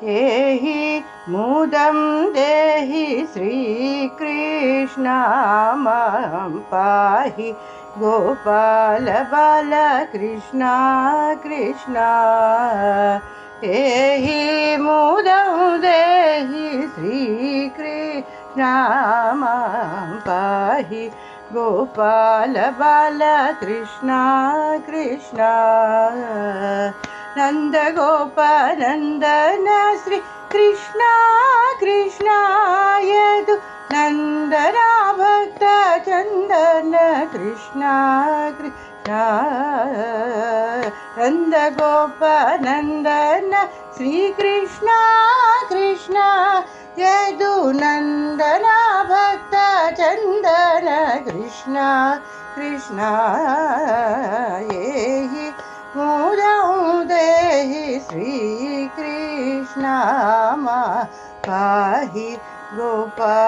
एहि मुदं देहि श्रीकृष्ण मां पाहि गोपाल बाल कृष्ण कृष्ण एहि मुदं देहि श्रीकृष्ण मां पाहि गोपाल बाल कृष्ण कृष्ण नंद गोपानंदन श्री कृष्ण कृष्ण यदु नंदना भक्त चंदन कृष्ण कृष्ण नंद गोपानंदन श्री कृष्ण कृष्ण यदु नंदना भक्त चंदन कृष्ण कृष्ण एहि मुदं देहि श्रीकृष्ण मां पाहि गोपाल